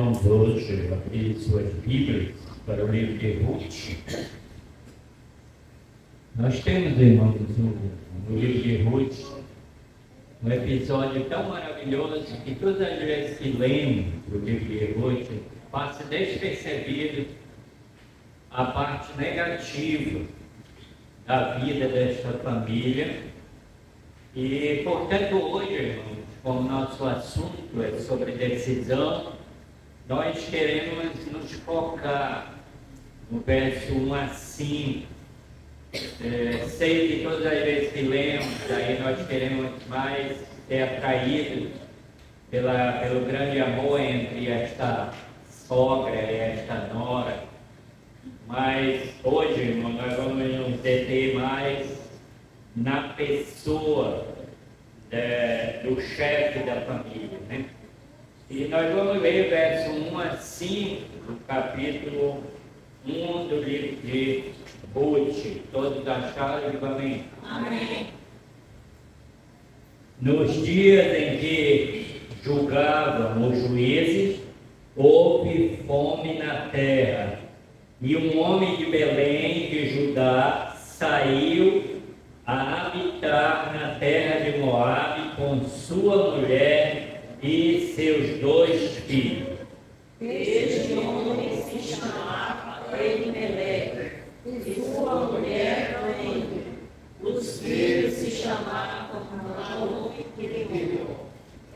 irmãos, hoje abrir suas Bíblias para o livro de Ruth. Nós temos, irmãos, no livro de Ruth, um episódio tão maravilhoso que todas as vezes que lemos o livro de Ruth, passa despercebido a parte negativa da vida desta família. E, portanto, hoje, irmãos, como nosso assunto é sobre decisão, nós queremos nos focar no verso 1 a 5. Sei que todas as vezes que lemos, aí nós queremos mais ser atraídos pelo grande amor entre esta sogra e esta nora. Mas hoje, irmão, nós vamos nos deter mais na pessoa do chefe da família, né? E nós vamos ler verso 1 a 5 do capítulo 1 do livro de Ruth. Todos acharam? Digam amém. Amém. Nos dias em que julgavam os juízes, houve fome na terra, e um homem de Belém de Judá saiu a habitar na terra de Moabe com sua mulher e seus 2 filhos. Este homem se chamava Elimeleque, e sua mulher Noemi. Os filhos se chamavam Malom e Quilion.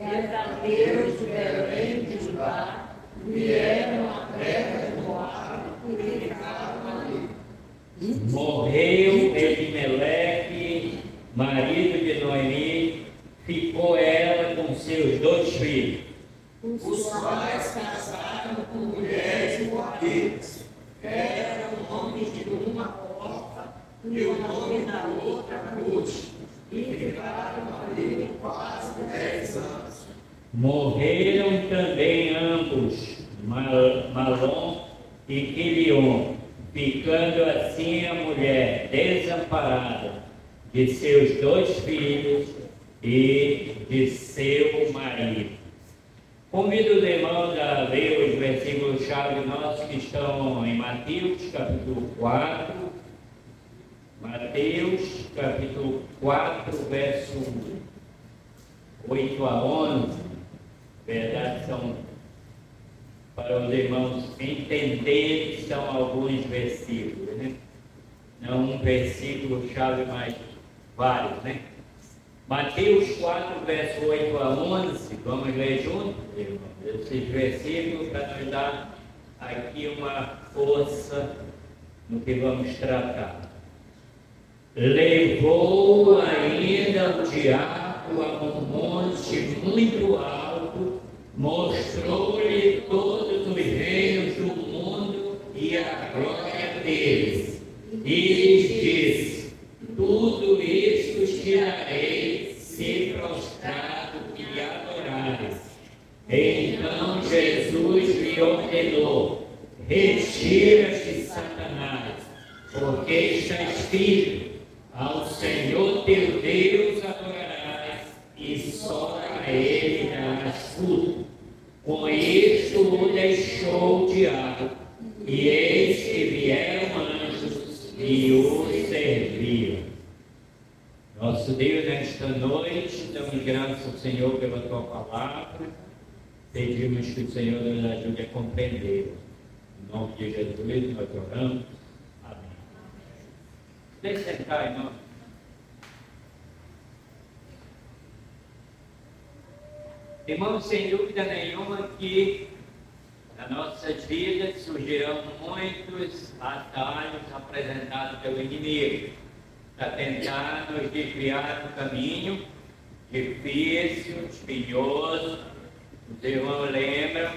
Herdadeiros de Belém de Judá, vieram à terra de Moabe e ficaram ali. Morreu Elimeleque, marido de Noemi, ficou ela com seus 2 filhos. Os quais casaram com mulheres moabitas. Eram nomes de uma órfã e o nome da outra Ruth. E ficaram ali quase 10 anos. Morreram também ambos, Malom e Quilion, ficando assim a mulher desamparada de seus 2 filhos e de seu marido. Convido os irmãos a ler os versículos-chave nossos que estão em Mateus, capítulo 4. Mateus, capítulo 4, verso 8 a 11. Verdade, são para os irmãos entenderem, são alguns versículos, né? Não um versículo-chave, mas vários, né? Mateus 4, verso 8 a 11, vamos ler juntos, irmãos, esses versículos para nos dar aqui uma força no que vamos tratar. Levou ainda o diabo a um monte muito alto, mostrou-lhe todos os reinos do mundo e a glória deles, e lhes disse: tudo isto te darei, se prostrado me adorares. Então Jesus lhe ordenou: retira-te, Satanás, porque está escrito: ao Senhor teu Deus adorarás, e só a Ele darás culto. Com isto o deixou o diabo, e eis que vieram anjos e o serviram. Nosso Deus, nesta noite, damos graças ao Senhor pela tua palavra. Pedimos que o Senhor nos ajude a compreender. Em nome de Jesus, nós oramos. Amém. Deixe sentar, irmão. Irmãos, sem dúvida nenhuma que nas nossas vidas surgirão muitos atalhos apresentados pelo inimigo para tentar nos desviar do caminho difícil, espinhoso. Os irmãos lembram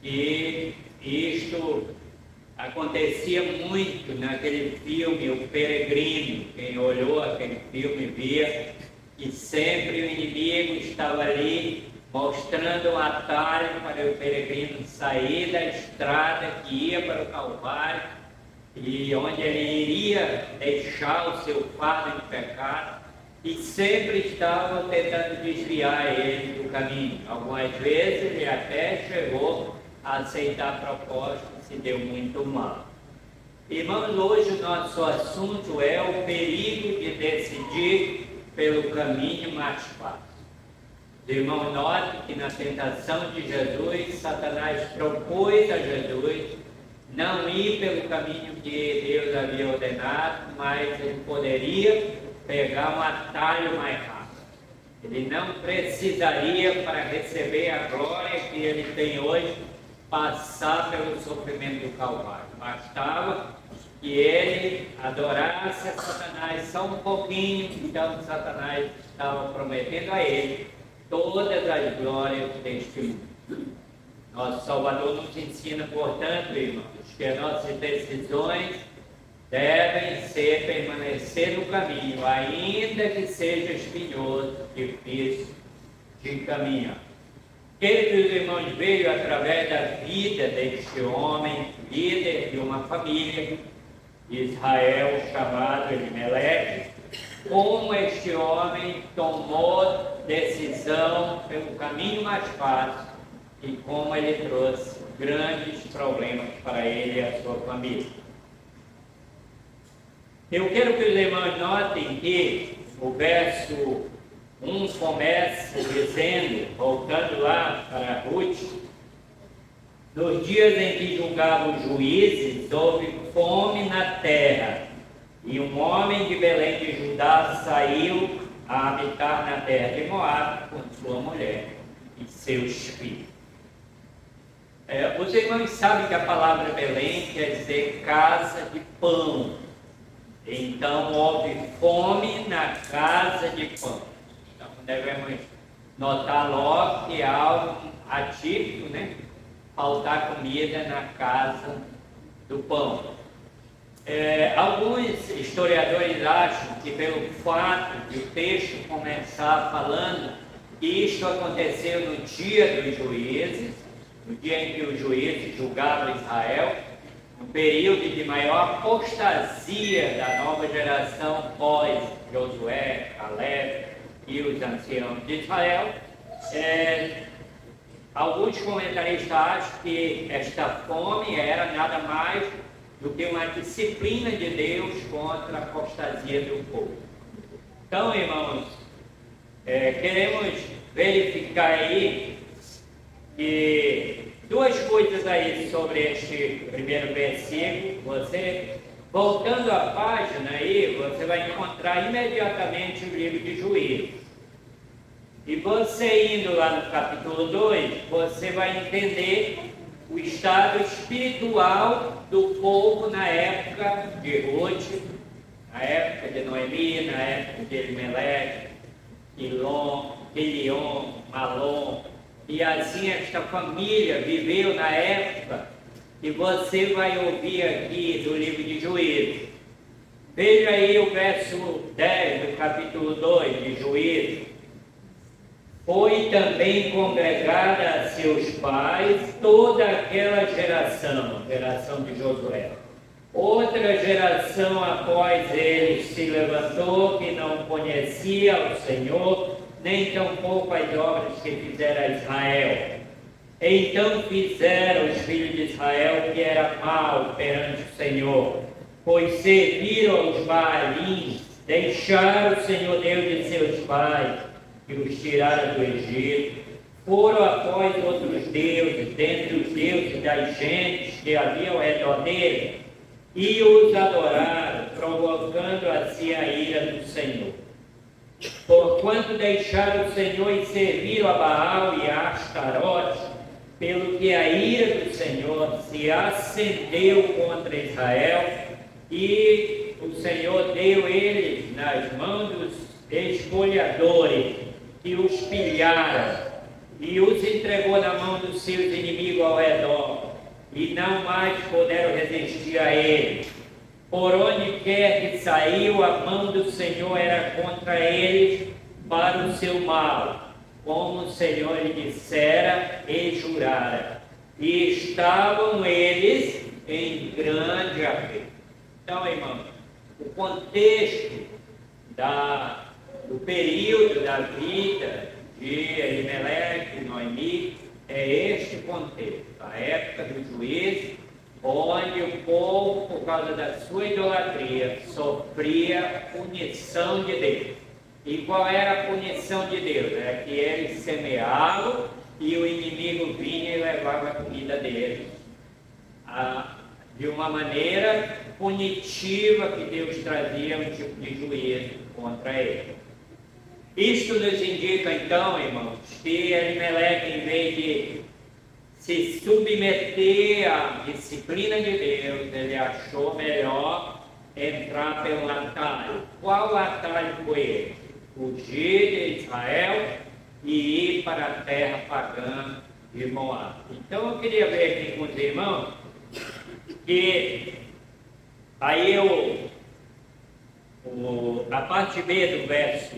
que isto acontecia muito naquele filme O Peregrino. Quem olhou aquele filme via que sempre o inimigo estava ali mostrando um atalho para o peregrino sair da estrada que ia para o Calvário, e onde ele iria deixar o seu fardo de pecado, e sempre estava tentando desviar ele do caminho. Algumas vezes ele até chegou aceitar a proposta se deu muito mal. Irmãos, hoje o nosso assunto é o perigo de decidir pelo caminho mais fácil. Irmão, note que na tentação de Jesus, Satanás propôs a Jesus não ir pelo caminho que Deus havia ordenado, mas ele poderia pegar um atalho mais rápido. Ele não precisaria, para receber a glória que ele tem hoje, passar pelo sofrimento do Calvário. Bastava que ele adorasse a Satanás só um pouquinho, então Satanás estava prometendo a ele todas as glórias deste mundo. Nosso Salvador nos ensina, portanto, irmãos, que as nossas decisões devem permanecer no caminho, ainda que seja espinhoso, difícil de caminhar. Queridos irmãos, veio através da vida deste homem, líder de uma família de Israel, chamado Elimeleque, como este homem tomou decisão pelo caminho mais fácil e como ele trouxe grandes problemas para ele e a sua família. Eu quero que os irmãos notem que o verso 1 começa dizendo, voltando lá para Ruth, nos dias em que julgavam os juízes, houve fome na terra, e um homem de Belém de Judá saiu a habitar na terra de Moabe com sua mulher e seus filhos. Os irmãos sabem que a palavra Belém quer dizer casa de pão. Então houve fome na casa de pão. Então devemos notar logo que é algo atípico, né? Faltar comida na casa do pão. Alguns historiadores acham que pelo fato de o texto começar falando que isto aconteceu no dia dos juízes, no dia em que os juízes julgavam Israel, no período de maior apostasia da nova geração pós Josué, Caleb e os anciãos de Israel, alguns comentaristas acham que esta fome era nada mais do que uma disciplina de Deus contra a apostasia do povo. Então, irmãos, queremos verificar aí que duas coisas aí sobre este primeiro versículo. Você, voltando à página aí, você vai encontrar imediatamente o livro de Juízes. E você indo lá no capítulo 2, você vai entender o estado espiritual do povo na época de Ruth, na época de Noemi, na época de Elimeleque, Quilion, Malom, e assim esta família viveu na época que você vai ouvir aqui do livro de Juízes. Veja aí o verso 10 do capítulo 2 de Juízes. Foi também congregada a seus pais toda aquela geração de Josué. Outra geração após eles se levantou, que não conhecia o Senhor, nem tampouco as obras que fizera Israel. Então fizeram os filhos de Israel que era mal perante o Senhor, pois serviram aos Baalins, deixaram o Senhor Deus de seus pais, que os tiraram do Egito, foram após outros deuses, dentre os deuses das gentes que havia ao redor dele, e os adoraram, provocando assim a ira do Senhor. Porquanto deixaram o Senhor e serviram a Baal e a Astarote, pelo que a ira do Senhor se acendeu contra Israel, e o Senhor deu eles nas mãos dos espoliadores, que os pilharam, e os entregou na mão dos seus inimigos ao redor, e não mais puderam resistir a ele. Por onde quer que saiu, a mão do Senhor era contra eles para o seu mal, como o Senhor lhe dissera e jurara. E estavam eles em grande aperto. Então, irmãos, o contexto do período da vida de Elimeleque e Noemi é este contexto, a época do juízo, onde o povo, por causa da sua idolatria, sofria punição de Deus. E qual era a punição de Deus? Era que eles semeavam e o inimigo vinha e levava a comida deles. De uma maneira punitiva que Deus trazia um tipo de juízo contra eles. Isto nos indica então, irmãos, que Elimeleque, em vez de se submeter à disciplina de Deus, ele achou melhor entrar pelo atalho. Qual atalho foi ele? Fugir de Israel e ir para a terra pagã de Moab. Então eu queria ver aqui com os irmãos que aí a parte B do verso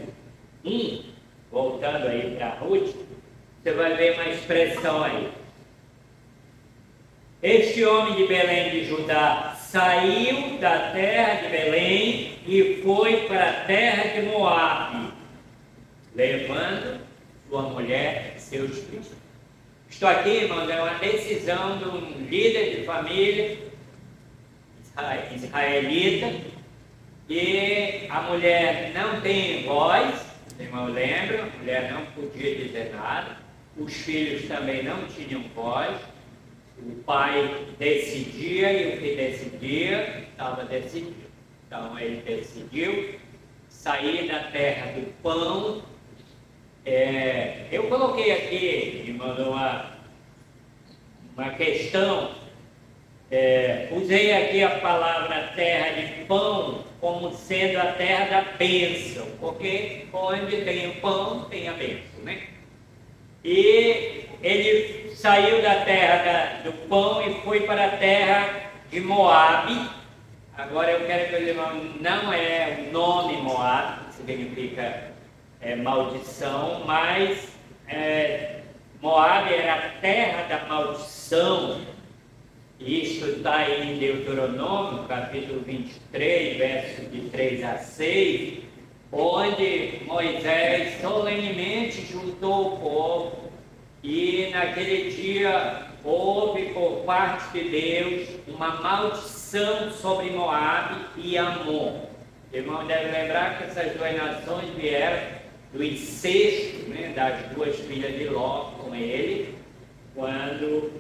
1, voltando aí para Ruth, você vai ver uma expressão aí. Este homem de Belém de Judá saiu da terra de Belém e foi para a terra de Moabe, levando sua mulher e seus filhos. Isto aqui, irmãos, é uma decisão de um líder de família israelita, e a mulher não tem voz, os irmãos lembram, a mulher não podia dizer nada, os filhos também não tinham voz, o pai decidia e o que decidia estava decidido. Então ele decidiu sair da terra do pão. Eu coloquei aqui, irmão, uma questão, usei aqui a palavra terra de pão como sendo a terra da bênção, porque onde tem o pão tem a bênção, né? E ele saiu da terra do pão e foi para a terra de Moabe. Agora eu quero que os irmãos, não é o nome Moabe, que significa maldição, mas Moabe era a terra da maldição. Isto está aí em Deuteronômio, capítulo 23, versos de 3 a 6, onde Moisés solenemente juntou o povo e naquele dia houve por parte de Deus uma maldição sobre Moabe e Amon. O irmão deve lembrar que essas duas nações vieram do incesto, né, das duas filhas de Ló com ele, quando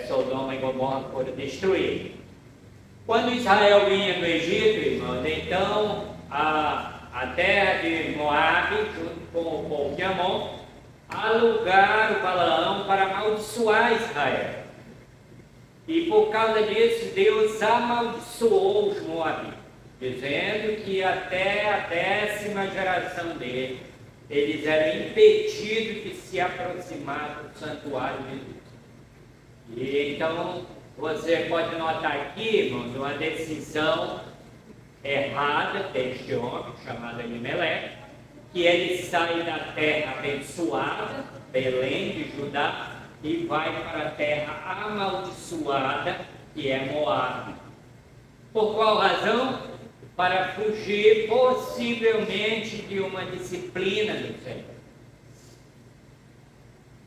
Sodoma e Gomorra foram destruídos. Quando Israel vinha do Egito, irmãos, então a terra de Moabe, junto com o povo de Amon, alugaram Balaão para amaldiçoar Israel. E por causa disso, Deus amaldiçoou os moabitas, dizendo que até a 10ª geração dele, eles eram impedidos de se aproximar do santuário de Deus. E então, você pode notar aqui, irmãos, uma decisão errada deste homem, chamado Elimeleque, que ele sai da terra abençoada, Belém de Judá, e vai para a terra amaldiçoada, que é Moabe. Por qual razão? Para fugir possivelmente de uma disciplina do Senhor.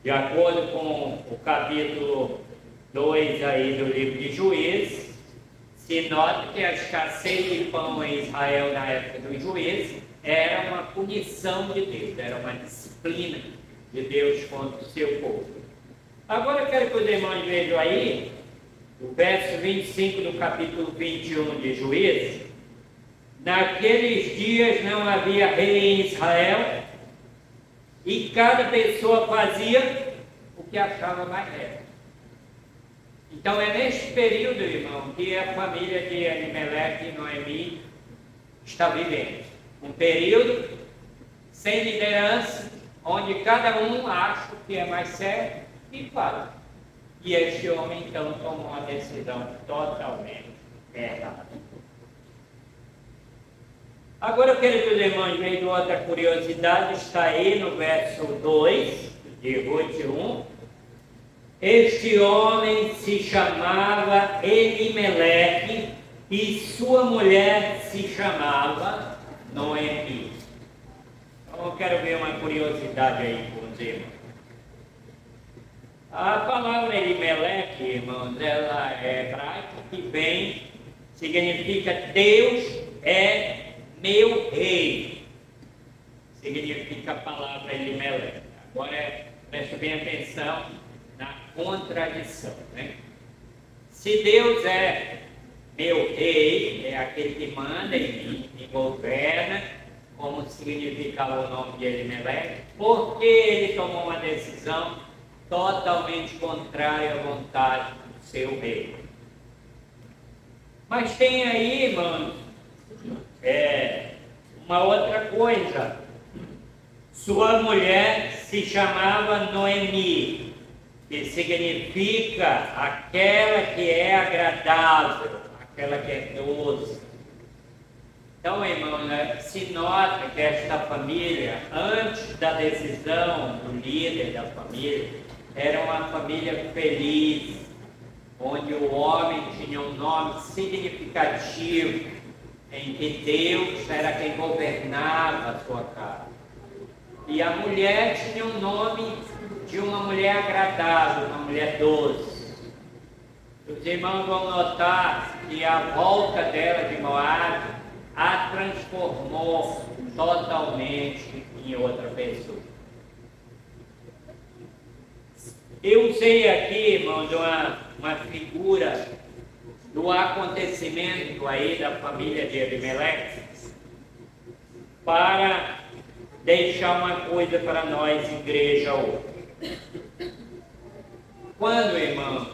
De acordo com o capítulo 2 aí do livro de Juízes, se nota que a escassez de pão em Israel na época do juízo era uma punição de Deus, era uma disciplina de Deus contra o seu povo. Agora eu quero que os irmãos vejam aí o verso 25 do capítulo 21 de Juízes. Naqueles dias não havia rei em Israel, e cada pessoa fazia o que achava mais reto. Então é neste período, irmão, que a família de Elimeleque e Noemi está vivendo. Um período sem liderança, onde cada um acha o que é mais certo e faz. E este homem, então, tomou uma decisão totalmente errada. Agora eu quero que os irmãos vejam outra curiosidade, está aí no verso 2 de Ruth 1. Este homem se chamava Elimeleque e sua mulher se chamava Noemi. Então eu quero ver uma curiosidade aí com os irmãos. A palavra Elimeleque, irmãos, ela é hebraica que significa Deus é meu rei. Significa a palavra Elimeleque. Agora, preste bem atenção na contradição, né? Se Deus é meu rei, é aquele que manda e governa, como significava o nome de Elimeleque, porque ele tomou uma decisão totalmente contrária à vontade do seu rei. Mas tem aí, irmãos, uma outra coisa. Sua mulher se chamava Noemi, que significa aquela que é agradável, aquela que é doce. Então, irmão, se nota que esta família, antes da decisão do líder da família, era uma família feliz, onde o homem tinha um nome significativo, em que Deus era quem governava a sua casa. E a mulher tinha o nome de uma mulher agradável, uma mulher doce. Os irmãos vão notar que a volta dela de Moabe a transformou totalmente em outra pessoa. Eu usei aqui, irmãos, uma figura do acontecimento aí da família de Elimeleque para deixar uma coisa para nós, igreja, hoje. Quando, irmão,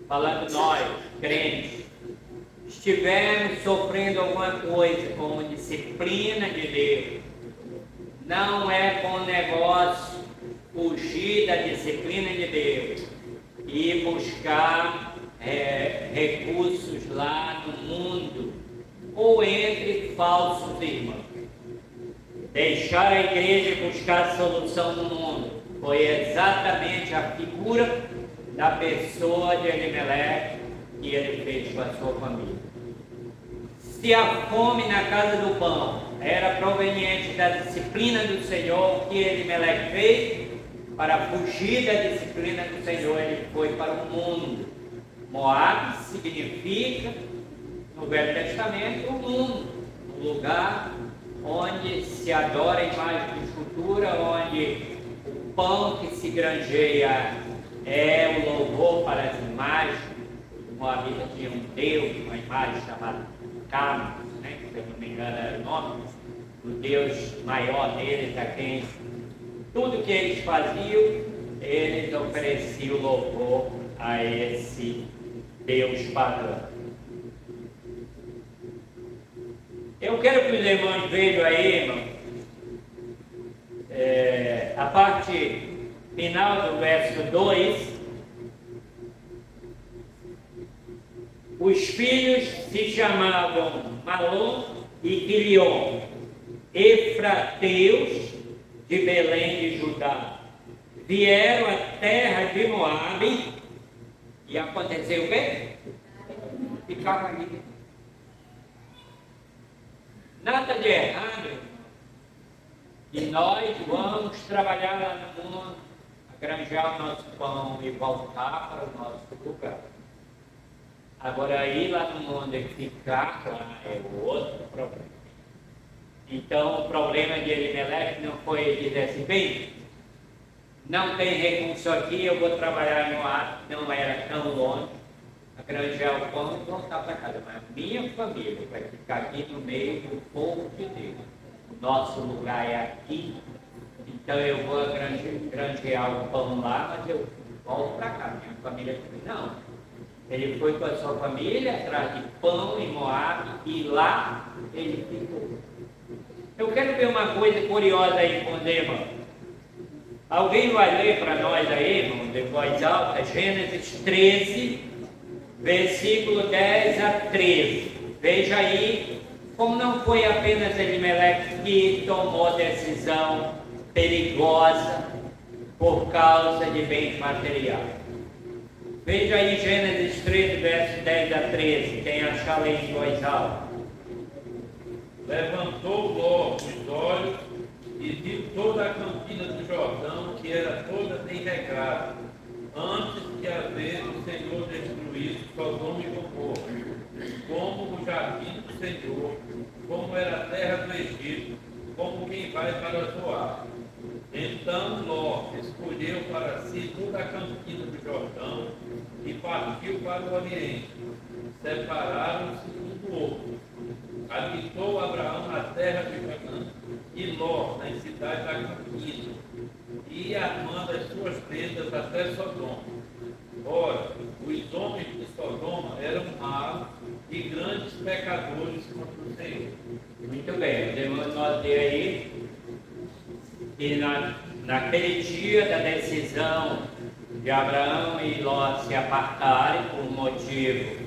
falando nós, crentes, estivermos sofrendo alguma coisa como disciplina de Deus, não é bom negócio fugir da disciplina de Deus e buscar recursos lá no mundo ou entre falsos irmãos. Deixar a igreja e buscar solução no mundo foi exatamente a figura da pessoa de Elimeleque que ele fez com a sua família. Se a fome na casa do pão era proveniente da disciplina do Senhor, o que Elimeleque fez? Para fugir da disciplina do Senhor, ele foi para o mundo. Moabe significa, no Velho Testamento, o mundo, o lugar onde se adora a imagem de escultura, onde o pão que se granjeia é o louvor para as imagens. Os moabitas tinham um deus, uma imagem chamada Camus, né? Se eu não me engano era o nome, o deus maior deles, a quem tudo que eles faziam, eles ofereciam louvor a esse Deus pagão. Eu quero que os irmãos vejam aí, irmão, a parte final do verso 2. Os filhos se chamavam Malom e Quilion, efrateus de Belém de Judá. Vieram à terra de Moabe e aconteceu o quê? Ficaram ali. Nada de errado. E nós vamos trabalhar lá no mundo, granjear o nosso pão e voltar para o nosso lugar. Agora, ir lá no mundo e ficar lá é outro problema. Então, o problema de Elimeleque não foi ele dizer assim, bem, não tem recurso aqui, eu vou trabalhar no ar, não era tão longe, a granjear o pão e voltar para casa. Mas minha família vai ficar aqui no meio do povo de Deus. O nosso lugar é aqui, então eu vou granjear o pão lá, mas eu volto para cá. Minha família não. Ele foi com a sua família atrás de pão em Moabe e lá ele ficou. Eu quero ver uma coisa curiosa aí com os irmãos. Alguém vai ler para nós aí, irmão, de voz alta, Gênesis 13, versículo 10 a 13. Veja aí como não foi apenas Elimeleque que tomou decisão perigosa por causa de bens materiais. Veja aí Gênesis 13, verso 10 a 13. Quem achar aí em voz alta. Levantou Ló os olhos e viu toda a campina do Jordão, que era toda bem regada, antes de haver o Senhor destruído Sodoma e Gomorra, como o jardim do Senhor, como era a terra do Egito, como quem vai para Zoar. Então Ló escolheu para si toda a campina do Jordão e partiu para o Oriente. Separaram-se um do outro. Habitou Abraão na terra de Canaã e Ló nas cidades da campina, e armando as suas tendas até Sodoma. Ora, os homens de Sodoma eram maus e grandes pecadores contra o Senhor. Muito bem, podemos notar aí que naquele dia da decisão de Abraão e Ló se apartarem por motivo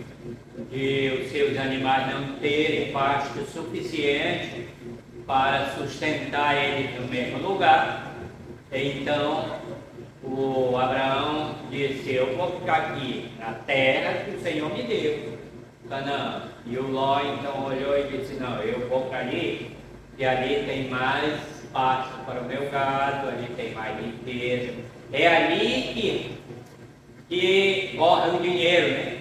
de os seus animais não terem pasto suficiente para sustentar eles no mesmo lugar, então o Abraão disse: eu vou ficar aqui na terra que o Senhor me deu, Canaã. E o Ló então olhou e disse: não, eu vou para ali, que ali tem mais pasto para o meu gado, ali tem mais riqueza, é ali que corre o dinheiro, né?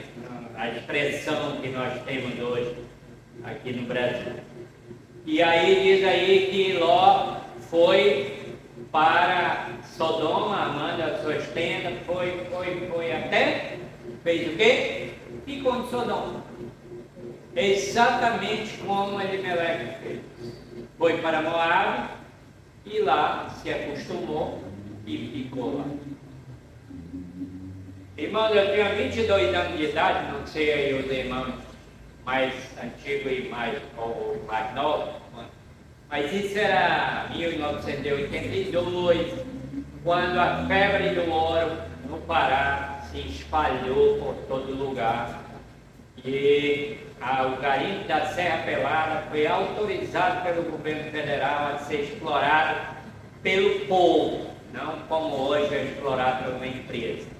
A expressão que nós temos hoje aqui no Brasil. E aí diz aí que Ló foi para Sodoma, armando as suas tendas, foi até, fez o quê? Ficou em Sodoma. Exatamente como Elimeleque fez. Foi para Moabe e lá se acostumou e ficou lá. Irmãos, eu tenho 22 anos de idade, não sei aí os irmãos mais antigos e mais novos, mas isso era 1982, quando a febre do ouro no Pará se espalhou por todo lugar e o garimpo da Serra Pelada foi autorizado pelo governo federal a ser explorado pelo povo, não como hoje é explorado por uma empresa.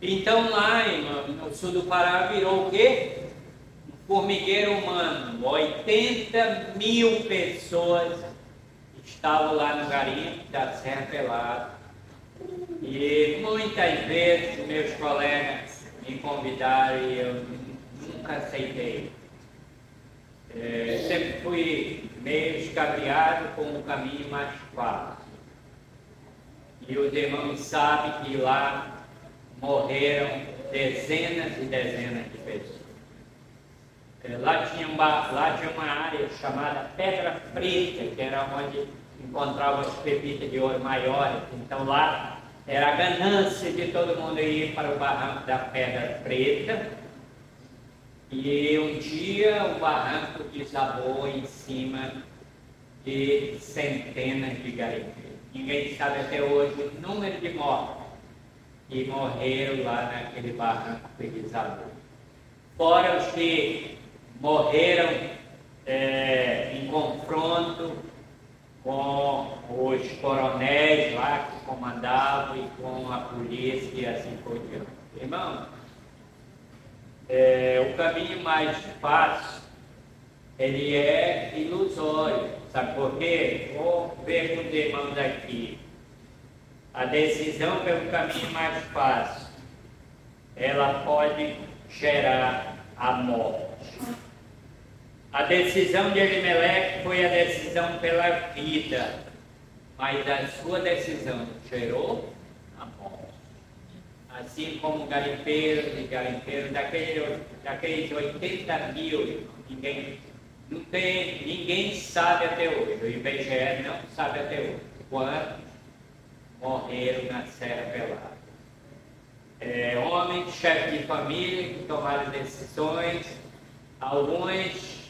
Então lá no sul do Pará virou o quê? Um formigueiro humano. 80 mil pessoas estavam lá no garimpo da Serra Pelada. E muitas vezes meus colegas me convidaram e eu nunca aceitei. Sempre fui meio escabriado com o caminho mais fácil. E os irmãos sabem que lá morreram dezenas e dezenas de pessoas. Lá tinha uma área chamada Pedra Preta, que era onde encontrava as pepitas de ouro maiores. Então lá era a ganância de todo mundo ir para o barranco da Pedra Preta. E um dia o barranco desabou em cima de centenas de garimpeiros. Ninguém sabe até hoje o número de mortos que morreram lá naquele barranco que desabou. Fora os que morreram em confronto com os coronéis lá que comandavam e com a polícia e assim por diante. Irmão, o caminho mais fácil, ele é ilusório. Sabe por quê? Vou ver com os irmãos aqui. A decisão pelo caminho mais fácil, ela pode gerar a morte. A decisão de Elimeleque foi a decisão pela vida, mas a sua decisão gerou a morte. Assim como garimpeiros e garimpeiros, daqueles 80 mil, ninguém sabe até hoje, o IBGE não sabe até hoje quantos morreram na Serra Pelada. Homens, chefes de família que tomaram decisões, alguns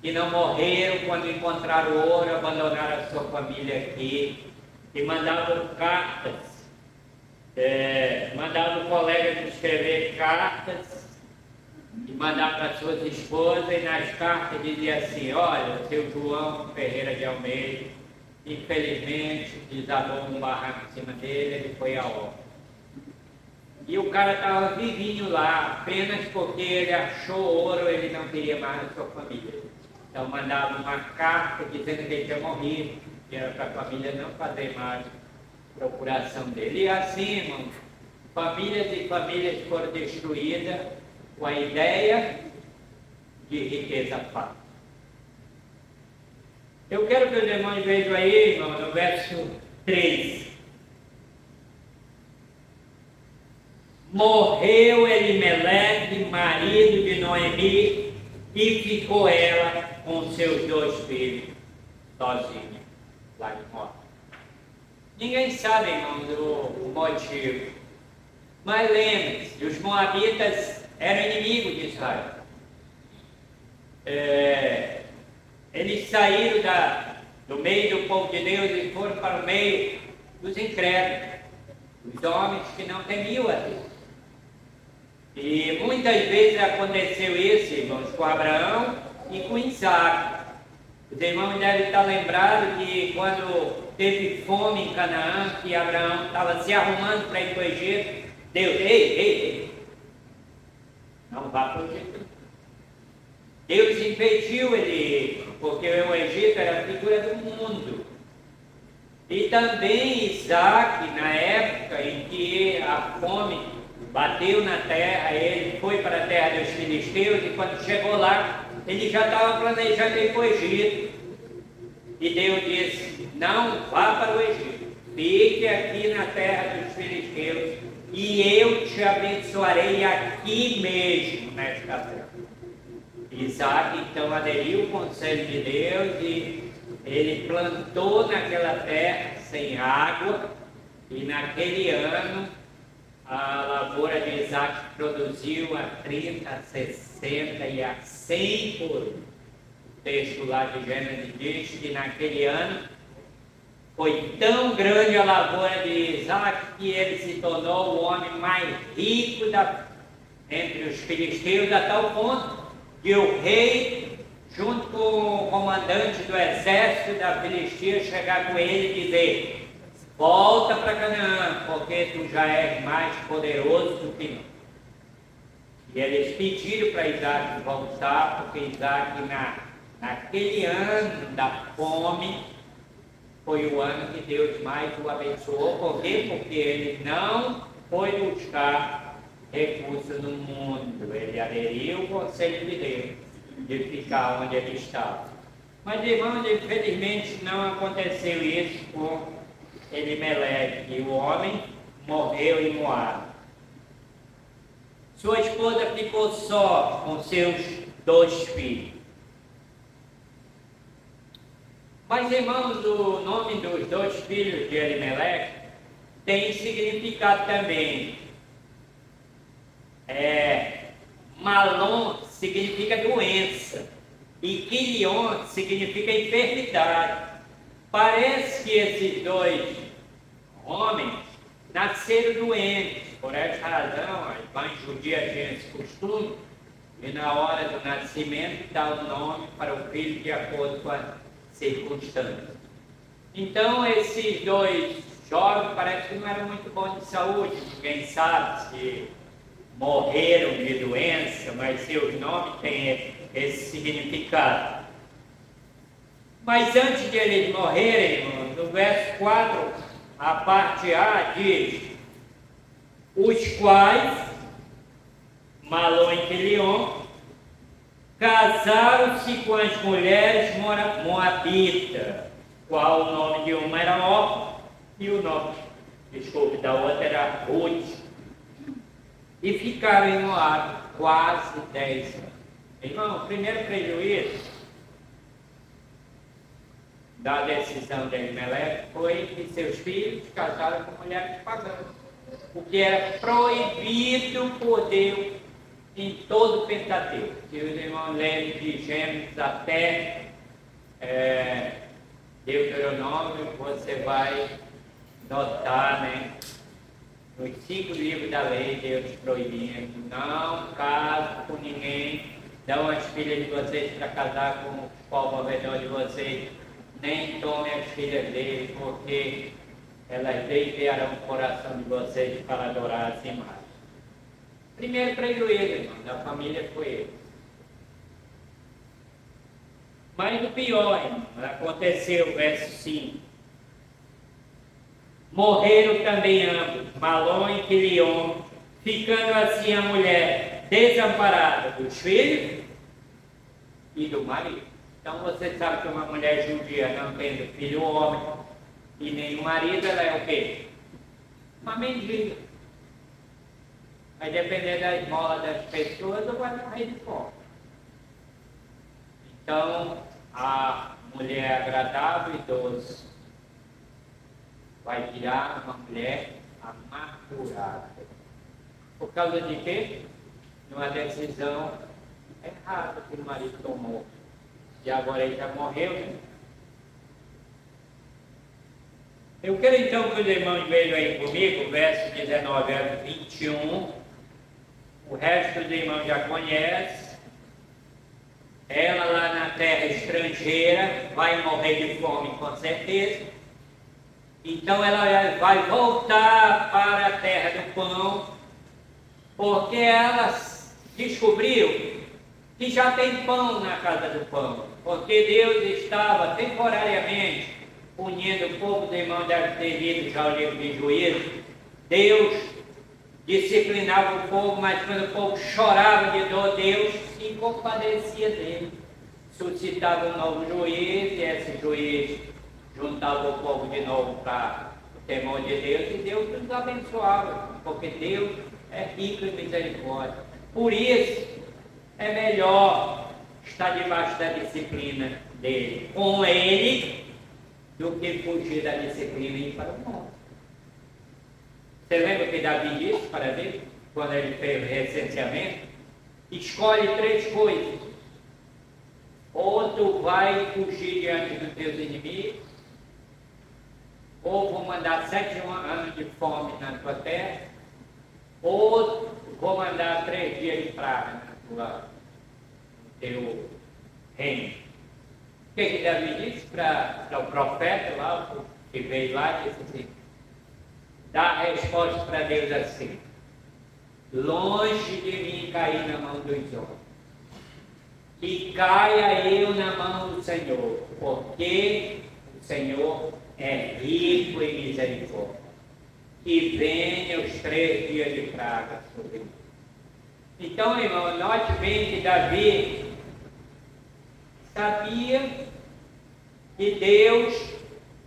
que não morreram quando encontraram o ouro, abandonaram a sua família aqui e mandavam cartas, mandavam colegas escrever cartas e mandar para suas esposas, e nas cartas dizia assim: olha, seu João Ferreira de Almeida, infelizmente, desabou um barranco em cima dele, ele foi a óbito. E o cara estava vivinho lá, apenas porque ele achou ouro, ele não queria mais a sua família. Então mandava uma carta dizendo que ele tinha morrido, que era para a família não fazer mais procuração dele. E assim, irmãos, famílias e famílias foram destruídas com a ideia de riqueza fácil. Eu quero que os irmãos vejam aí, irmão, no verso 3. Morreu Elimeleque, marido de Noemi, e ficou ela com seus 2 filhos, sozinha, lá de Moab. Ninguém sabe, irmãos, o motivo. Mas lembre-se, os moabitas eram inimigos de Israel. Eles saíram do meio do povo de Deus e foram para o meio dos incrédulos, os homens que não temiam a Deus. E muitas vezes aconteceu isso, irmãos, com Abraão e com Isaac. Os irmãos devem estar lembrados que quando teve fome em Canaã, que Abraão estava se arrumando para ir para o Egito, Deus, ei, não vá para o Egito. Deus impediu ele, porque o Egito era a figura do mundo. E também Isaac, na época em que a fome bateu na terra, ele foi para a terra dos filisteus, e quando chegou lá, ele já estava planejando ir para o Egito. E Deus disse, não vá para o Egito, fique aqui na terra dos filisteus, e eu te abençoarei aqui mesmo, nesta terra. Isaac então aderiu ao conselho de Deus e ele plantou naquela terra sem água, e naquele ano a lavoura de Isaac produziu a 30, a 60 e a 100 por um. O texto lá de Gênesis diz que naquele ano foi tão grande a lavoura de Isaac que ele se tornou o homem mais rico entre os filisteus, a tal ponto que o rei, junto com o comandante do exército da Filistia, chegar com ele e dizer, volta para Canaã, porque tu já és mais poderoso do que nós. E eles pediram para Isaac voltar, porque Isaac, naquele ano da fome, foi o ano que Deus mais o abençoou. Por quê? Porque ele não foi buscar recursos no mundo, ele aderiu ao conselho de Deus, de ficar onde ele estava. Mas, irmãos, infelizmente não aconteceu isso com Elimeleque, e o homem morreu em Moab. Sua esposa ficou só com seus 2 filhos. Mas, irmãos, o nome dos 2 filhos de Elimeleque tem significado também. Malom significa doença e Quilion significa enfermidade. Parece que esses 2 homens nasceram doentes. Por essa razão, as mães judias tinham esse costume e na hora do nascimento dá o nome para o filho de acordo com as circunstâncias. Então esses 2 jovens parece que não eram muito bons de saúde. Ninguém sabe se morreram de doença, mas seus nomes têm esse significado. Mas antes de eles morrerem, irmão, no verso 4, a parte A diz, os quais, Malom e Quilion, casaram-se com as mulheres moabitas, qual o nome de uma era Orfa e o nome, da outra era Ruth. E ficaram em Moab quase 10 anos. Irmão, o primeiro prejuízo da decisão de Elimeleque foi que seus filhos casaram com mulheres pagãs, o que era proibido por Deus em todo o Pentateuco. Se os irmãos lerem de Gênesis até Deuteronômio, você vai notar, né? Nos 5 livros da lei, Deus proibia, não casem com ninguém, dão as filhas de vocês para casar com o povo ao redor de vocês, nem tomem as filhas dele, porque elas desviarão o coração de vocês para adorar as imagens. Primeiro prejuízo, irmão, da família foi ele. Mas o pior, irmão, aconteceu, verso 5. Morreram também ambos, Malom e Quilion, ficando assim a mulher desamparada dos filhos e do marido. Então você sabe que uma mulher judia não tendo filho homem e nem marido, ela é o quê? Uma mendiga. Vai depender da esmola das pessoas ou vai morrer de fome. Então, a mulher agradável e doce vai virar uma mulher amargurada. Por causa de quê? Numa decisão errada que o marido tomou. E agora ele já morreu, né? Eu quero então que os irmãos vejam aí comigo, verso 19 a 21. O resto dos irmãos já conhece. Ela lá na terra estrangeira vai morrer de fome com certeza. Então ela vai voltar para a terra do pão, porque ela descobriu que já tem pão na casa do pão, porque Deus estava temporariamente unindo o povo dos irmãos, deve ter lido já o livro de Juízo. Deus disciplinava o povo, mas quando o povo chorava de dor, Deus se compadecia dele. Suscitava um novo juiz, e esse juiz juntava o povo de novo para o temor de Deus, e Deus nos abençoava, porque Deus é rico em misericórdia. Por isso, é melhor estar debaixo da disciplina dele, com ele, do que fugir da disciplina e ir para o mundo. Você lembra que Davi disse para ele, quando ele fez o recenseamento? Escolhe 3 coisas. Ou tu vai fugir diante dos teus inimigos, ou vou mandar 7 anos de fome na tua terra, ou vou mandar 3 dias de praga no teu reino. O que Davi disse para o profeta lá, que veio lá, disse assim, dá a resposta para Deus assim: longe de mim cair na mão dos homens, que caia eu na mão do Senhor, porque o Senhor é rico em misericórdia, que venha os 3 dias de praga sobre mim. Então, irmão, note bem que Davi sabia que Deus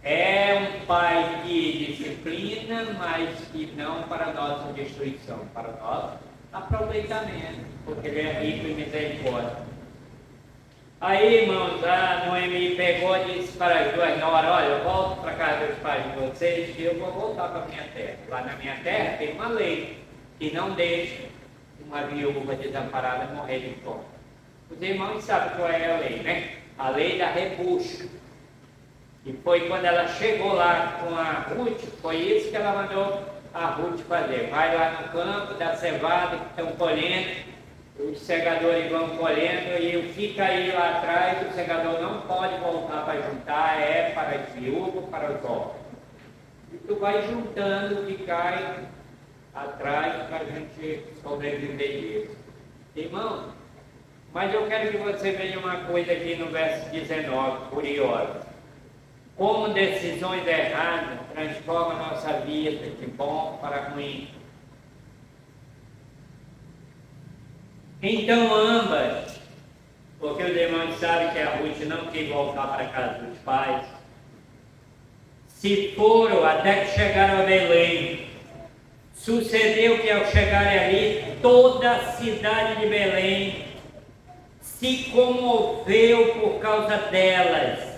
é um pai que disciplina, mas que não para nossa destruição, para nosso aproveitamento, porque ele é rico em misericórdia. Aí, irmãos, a Noemi pegou e disse para as 2 noras: olha, eu volto para a casa dos pais de vocês e eu vou voltar para a minha terra. Lá na minha terra tem uma lei que não deixa uma viúva desamparada morrer de fome. Os irmãos sabem qual é a lei, né? A lei da rebusca. E foi quando ela chegou lá com a Ruth, foi isso que ela mandou a Ruth fazer. Vai lá no campo da cevada que estão colhendo, os segadores vão colhendo e fica aí lá atrás, o segador não pode voltar para juntar, é para as viúvas, para os órfãos. E tu vai juntando o que cai atrás para a gente sobreviver disso. Irmão, mas eu quero que você veja uma coisa aqui no verso 19, curiosa. Como decisões erradas transformam a nossa vida de bom para ruim. Então ambas, porque os irmãos sabem que a Ruth não quis voltar para a casa dos pais, se foram até que chegaram a Belém. Sucedeu que ao chegarem ali, toda a cidade de Belém se comoveu por causa delas.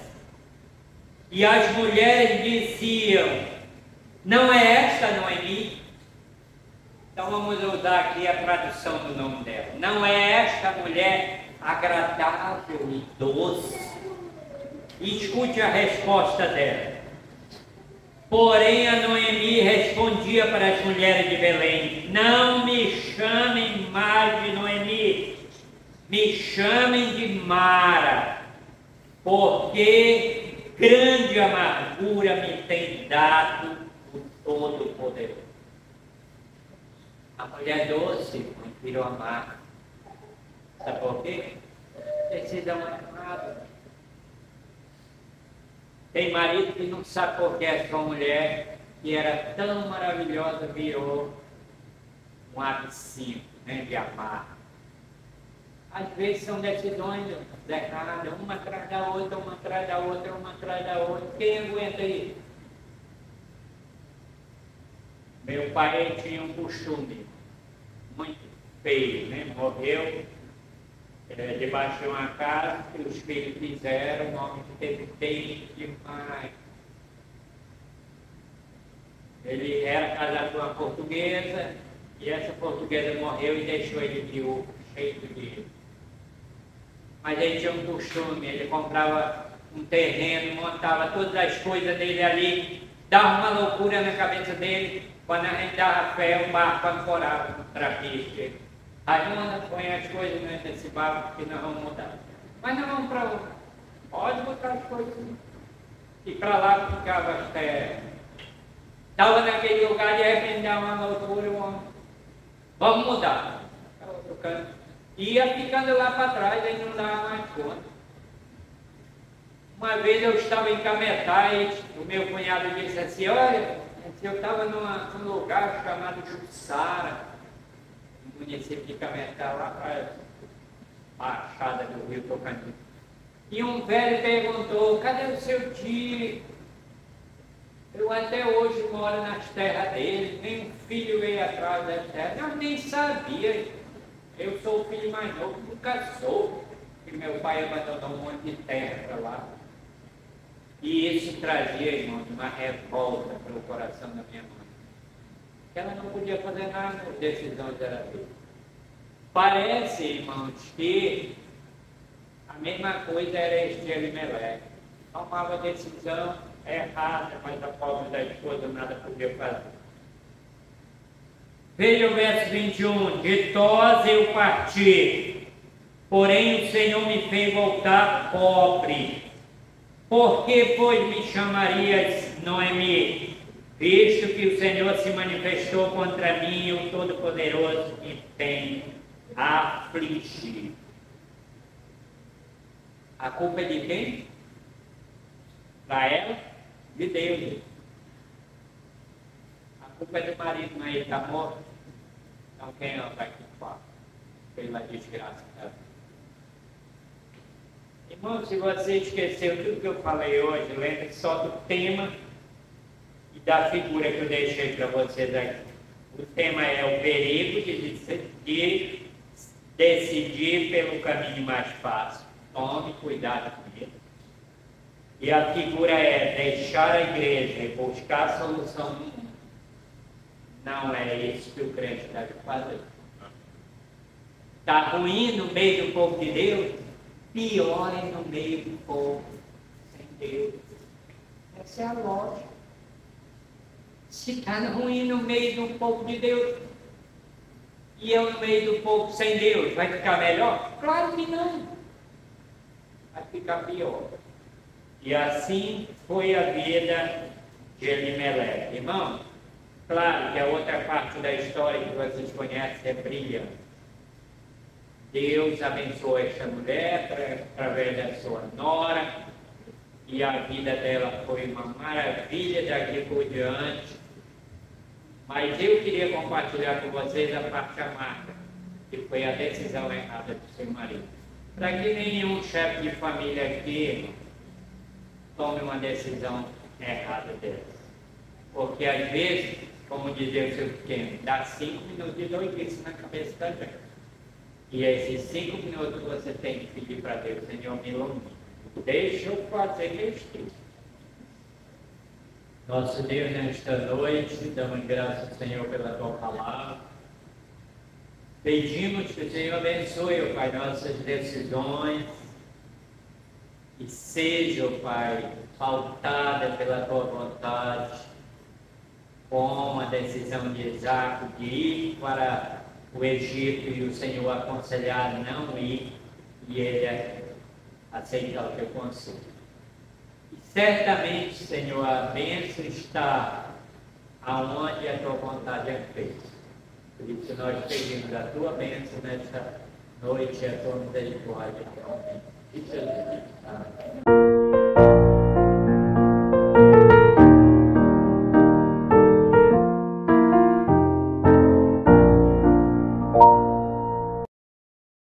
E as mulheres diziam: não é esta Noemi? Então vamos usar aqui a tradução do nome dela. Não é esta mulher agradável e doce? E escute a resposta dela. Porém a Noemi respondia para as mulheres de Belém: não me chamem mais de Noemi, me chamem de Mara, porque grande amargura me tem dado o Todo-Poderoso. A mulher doce virou amarga. Sabe por quê? Decisão errada. Tem marido que não sabe por que a sua mulher que era tão maravilhosa, virou um absinto, né, de amargo. Às vezes são decisões erradas, uma atrás da outra, uma atrás da outra, uma atrás da outra. Quem aguenta isso? Meu pai tinha um costume muito feio, né? Morreu debaixo de uma casa que os filhos fizeram, um homem que teve feio demais. Ele era casado com uma portuguesa e essa portuguesa morreu e deixou ele viúvo, cheio de dinheiro. Mas ele tinha um costume, ele comprava um terreno, montava todas as coisas dele ali, dava uma loucura na cabeça dele. Quando a gente dava fé, o barco ancorava no trapiche. Raimundo, põe as coisas nesse barco que nós vamos mudar. Mas nós vamos para onde? Pode botar as coisas. E para lá ficava as terras. Estava naquele lugar, de repente dava uma loucura, o homem. Vamos mudar. Para outro canto. Ia ficando lá para trás, aí não dava mais conta. Uma vez eu estava em Cametá e o meu cunhado disse assim, olha, eu estava num lugar chamado Jussara, no município de Cametá, lá para a Baixada do Rio Tocantins. E um velho perguntou, cadê o seu tio? Eu até hoje moro nas terras dele, nem um filho veio atrás das terras. Eu nem sabia. Eu sou o filho mais novo, nunca soube que meu pai abandonou um monte de terra para lá. E isso trazia, irmãos, uma revolta para o coração da minha mãe. Ela não podia fazer nada por decisões dela dele. Parece, irmãos, que a mesma coisa era este Elimeleque. Tomava decisão errada, mas a pobre da esposa nada podia fazer. Veja o verso 21. De Toz eu parti, porém o Senhor me fez voltar pobre. Por que, pois, me chamarias Noemi, visto que o Senhor se manifestou contra mim, o Todo-Poderoso me tem afligido? A culpa é de quem? Para ela? De Deus. A culpa é do marido, mas ele está morto. Então quem ela vai culpar? Pela desgraça dela. Irmão, se você esqueceu tudo que eu falei hoje, lembre-se só do tema e da figura que eu deixei para vocês aqui. O tema é o perigo de decidir pelo caminho mais fácil. Tome cuidado com ele. E a figura é deixar a igreja e buscar a solução no mundo. Não é isso que o crente deve fazer. Está ruim no meio do povo de Deus? Pior é no meio do povo sem Deus. Essa é a lógica. Se está ruim no meio do povo de Deus e eu no meio do povo sem Deus, vai ficar melhor? Claro que não. Vai ficar pior. E assim foi a vida de Elimeleque. Irmão, claro que a outra parte da história que vocês conhecem é brilhante. Deus abençoou esta mulher através da sua nora, e a vida dela foi uma maravilha daqui por diante. Mas eu queria compartilhar com vocês a parte amarga, que foi a decisão errada do seu marido. Para que nenhum chefe de família aqui tome uma decisão errada dessa. Porque às vezes, como dizia o seu pequeno, dá 5 minutos de doidice na cabeça da gente. E esses 5 minutos você tem que pedir para Deus, Senhor, me ilumine. Deixa eu fazer besteira. Nosso Deus, nesta noite, damos graças ao Senhor pela Tua palavra. Pedimos que o Senhor abençoe, ó Pai, nossas decisões. E seja, ó Pai, pautada pela Tua vontade, como a decisão de Isaac de ir para o Egito e o Senhor aconselhar não ir, e ele aceitar o teu conselho. E certamente, Senhor, a bênção está aonde a tua vontade é feita. Por isso nós pedimos a tua bênção nesta noite e a tua misericórdia. Em Jesus.